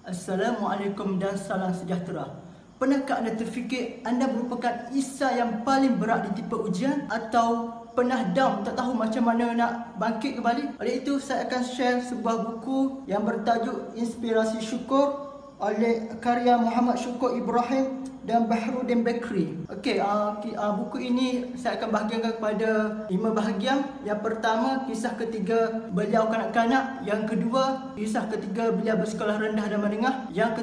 Assalamualaikum dan salam sejahtera. Pernahkah anda terfikir anda merupakan Isa yang paling berat ditimpa ujian? Atau pernah down tak tahu macam mana nak bangkit kembali? Oleh itu saya akan share sebuah buku yang bertajuk Inspirasi Syukur oleh karya Muhammad Syukur Ibrahim dan Bahrudin Bakri. Buku ini saya akan bahagikan kepada 5 bahagian. Yang pertama, kisah ketiga beliau kanak-kanak. Yang kedua, kisah ketiga beliau bersekolah rendah dan menengah. Yang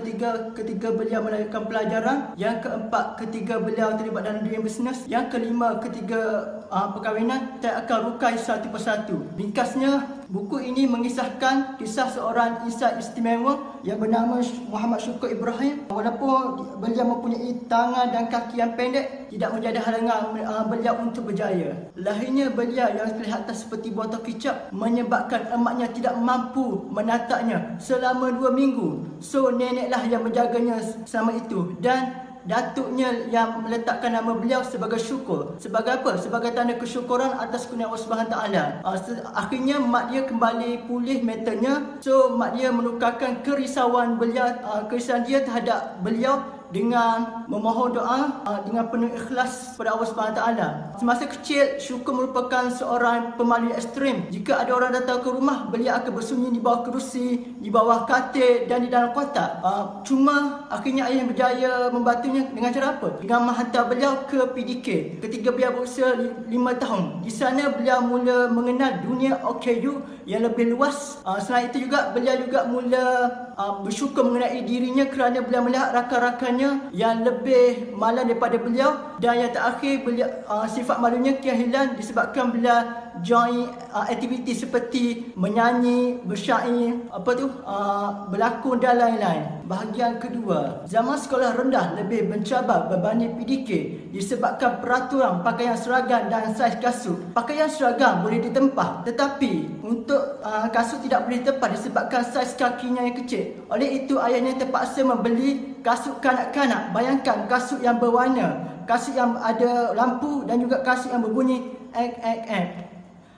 ketiga beliau melanjutkan pelajaran. Yang keempat, ketiga beliau terlibat dalam dunia bisnes. Yang kelima, ketiga perkahwinan. Saya akan rukai satu persatu. Ringkasnya, buku ini mengisahkan kisah seorang insan istimewa yang bernama Muhammad Syukur Ibrahim. Walaupun beliau mempunyai tangan dan kaki yang pendek, tidak menjadi halangan beliau untuk berjaya. Lahirnya beliau yang kelihatan seperti botol kicap menyebabkan emaknya tidak mampu menatapnya selama 2 minggu. So neneklah yang menjaganya selama itu, dan datuknya yang meletakkan nama beliau sebagai Syukur. Sebagai apa? Sebagai tanda kesyukuran atas kurnia Allah Subhanahu Taala. Akhirnya mak dia kembali pulih mentalnya. So mak dia menukarkan kerisauan kerisauan dia terhadap beliau dengan memohon doa dengan penuh ikhlas pada Allah Subhanahu Taala. Semasa kecil, Syukur merupakan seorang pemalu ekstrim. Jika ada orang datang ke rumah, beliau akan bersembunyi di bawah kerusi, di bawah katil dan di dalam kotak. Cuma akhirnya ayah berjaya membantunya dengan cara apa? Dengan menghantar beliau ke PDK ketika beliau berusia 5 tahun. Di sana beliau mula mengenal dunia OKU yang lebih luas. Selain itu juga beliau juga mula bersyukur mengenai dirinya kerana beliau melihat rakan-rakannya yang lebih malang daripada beliau, dan yang terakhir beliau sifat malunya kehilangan disebabkan beliau join aktiviti seperti menyanyi, bersyair, berlakon dan lain-lain. Bahagian kedua, zaman sekolah rendah lebih mencabar berbanding PDK disebabkan peraturan pakaian seragam dan saiz kasut. Pakaian seragam boleh ditempah, tetapi untuk kasut tidak boleh ditempah disebabkan saiz kakinya yang kecil. Oleh itu ayahnya terpaksa membeli kasut kanak-kanak. Bayangkan, kasut yang berwarna, kasut yang ada lampu dan juga kasut yang berbunyi ek.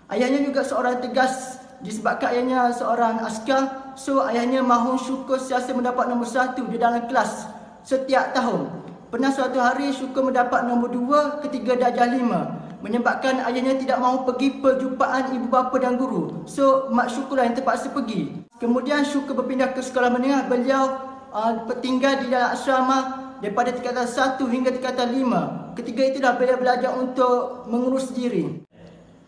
Ayahnya juga seorang tegas disebabkan ayahnya seorang askar. So ayahnya mahu Syukur sentiasa mendapat nombor 1 di dalam kelas setiap tahun. Pernah suatu hari Syukur mendapat nombor 2, ketiga darjah 5, menyebabkan ayahnya tidak mahu pergi perjumpaan ibu bapa dan guru. So mak Syukurlah yang terpaksa pergi. Kemudian Syukur berpindah ke sekolah menengah. Beliau tinggal di dalam asrama daripada tingkatan 1 hingga tingkatan 5. Ketika itulah beliau belajar untuk mengurus diri.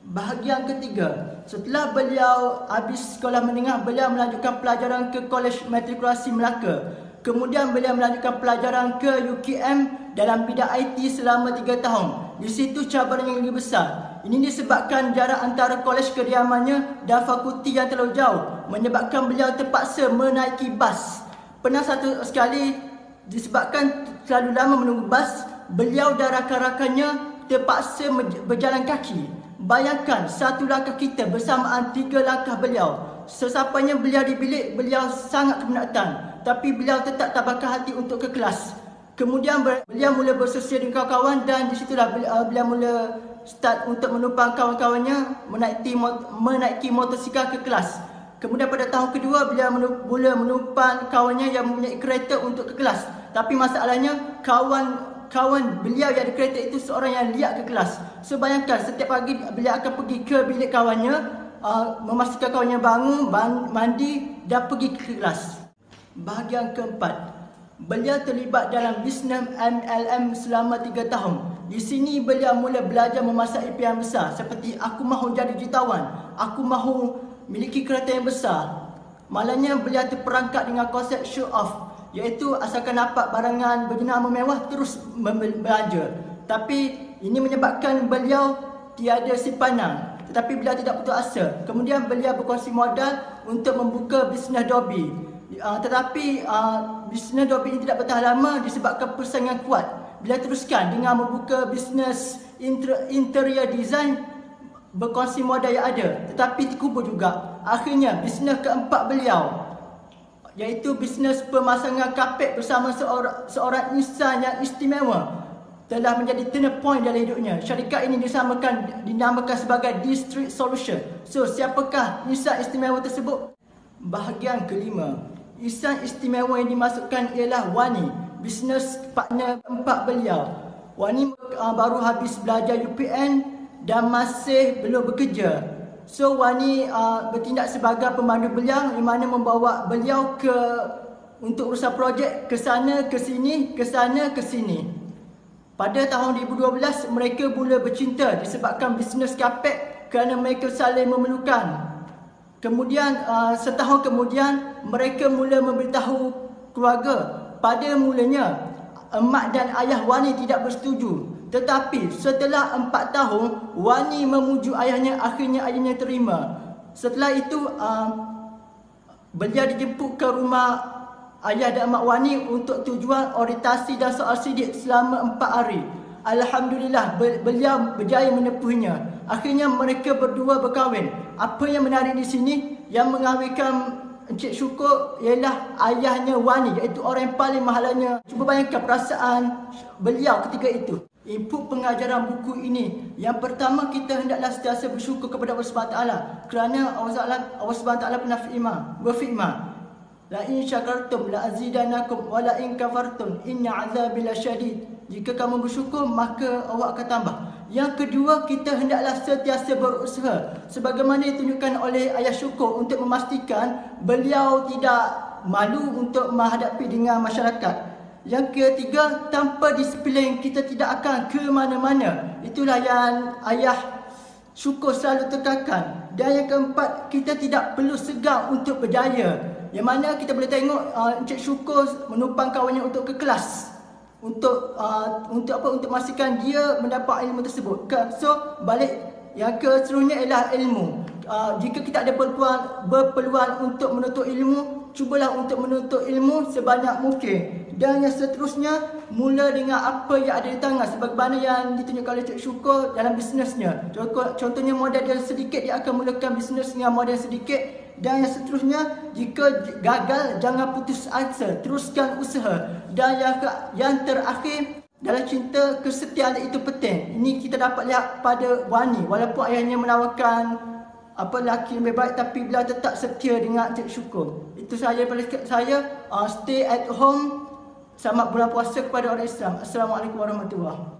Bahagian ketiga, setelah beliau habis sekolah menengah, beliau melanjutkan pelajaran ke Kolej Matrikulasi Melaka. Kemudian beliau melanjutkan pelajaran ke UKM dalam bidang IT selama 3 tahun. Di situ cabaran yang lebih besar. Ini disebabkan jarak antara kolej kediamannya dan fakulti yang terlalu jauh, menyebabkan beliau terpaksa menaiki bas. Pernah satu sekali disebabkan terlalu lama menunggu bas, beliau dan rakan-rakannya terpaksa berjalan kaki. Bayangkan, 1 langkah kita bersamaan 3 langkah beliau. Sesampainya beliau di bilik, beliau sangat kepenatan, tapi beliau tetap tabakah hati untuk ke kelas. Kemudian beliau mula bersosial dengan kawan-kawan, dan di situlah beliau mula start untuk menumpang kawan-kawannya menaiki motosikal ke kelas. Kemudian pada tahun kedua beliau mula menumpang kawannya yang mempunyai kereta untuk ke kelas. Tapi masalahnya kawan beliau yang ada kereta itu seorang yang liat ke kelas. So bayangkan, setiap pagi beliau akan pergi ke bilik kawannya, memastikan kawannya bangun, mandi dan pergi ke kelas. Bahagian keempat, beliau terlibat dalam bisnes MLM selama 3 tahun. Di sini beliau mula belajar memasak impian besar seperti aku mahu jadi jutawan, aku mahu miliki kereta yang besar. Malangnya beliau terperangkap dengan konsep show off, iaitu asalkan dapat barangan berjenama mewah terus belanja. Tapi ini menyebabkan beliau tiada simpanan, tetapi beliau tidak putus asa. Kemudian beliau berkongsi modal untuk membuka bisnes Dobi. Tetapi bisnes Dobi ini tidak bertahan lama disebabkan persaingan kuat. Beliau teruskan dengan membuka bisnes interior design, berkongsi modal yang ada, tetapi terkubur juga. Akhirnya bisnes keempat beliau, iaitu bisnes pemasangan kapet bersama seorang insan yang istimewa, telah menjadi turning point dalam hidupnya. Syarikat ini dinamakan sebagai District Solution. So siapakah insan istimewa tersebut? Bahagian kelima, Insan istimewa yang dimasukkan ialah Wani, bisnes partner keempat beliau. Wani baru habis belajar UPN dan masih belum bekerja. So Wani bertindak sebagai pemandu beliau, di mana membawa beliau untuk urusan projek ke sana ke sini, ke sana ke sini. Pada tahun 2012 mereka mula bercinta disebabkan bisnes kapek kerana mereka saling memerlukan. Kemudian setahun kemudian mereka mula memberitahu keluarga. Pada mulanya emak dan ayah Wani tidak bersetuju. Tetapi setelah 4 tahun Wani memujuk ayahnya, akhirnya ayahnya terima. Setelah itu beliau dijemput ke rumah ayah dan emak Wani untuk tujuan orientasi dan soal sidik selama 4 hari. Alhamdulillah beliau berjaya menepuhnya. Akhirnya mereka berdua berkahwin. Apa yang menarik di sini, yang mengahwinkan Encik Syukur ialah ayahnya Wani, iaitu orang yang paling mahalanya. Cuba bayangkan perasaan beliau ketika itu. Input pengajaran buku ini, yang pertama, kita hendaklah sentiasa bersyukur kepada Allah SWT, kerana Allah SWT pernah berfirman, la in syakartum la azidanakum wa la in kafartum inna azabi lasyadid. Jika kamu bersyukur, maka Allah akan tambah. Yang kedua, kita hendaklah sentiasa berusaha sebagaimana ditunjukkan oleh ayah Syukur untuk memastikan beliau tidak malu untuk menghadapi dengan masyarakat. Yang ketiga, tanpa disiplin kita tidak akan ke mana-mana. Itulah yang ayah Syukur selalu tekankan. Dan yang keempat, kita tidak perlu segan untuk berjaya. Yang mana kita boleh tengok Encik Syukur menumpang kawannya untuk ke kelas. Untuk memastikan dia mendapat ilmu tersebut. So balik, yang keseluruhnya ialah ilmu. Jika kita ada berpeluang untuk menuntut ilmu, cubalah untuk menuntut ilmu sebanyak mungkin. Dan yang seterusnya, mula dengan apa yang ada di tangan, sebagaimana yang ditunjukkan oleh Cik Syukur dalam bisnesnya. Contohnya modal dia sedikit, dia akan mulakan bisnes dengan modal sedikit. Dan yang seterusnya, jika gagal, jangan putus asa, teruskan usaha. Dan yang terakhir, dalam cinta, kesetiaan itu penting. Ini kita dapat lihat pada Wani. Walaupun ayahnya menawarkan lelaki lebih baik, tapi beliau tetap setia dengan Cik Syukur. Itu sahaja daripada saya. Stay at home. Selamat bulan puasa kepada orang Islam. Assalamualaikum warahmatullahi wabarakatuh.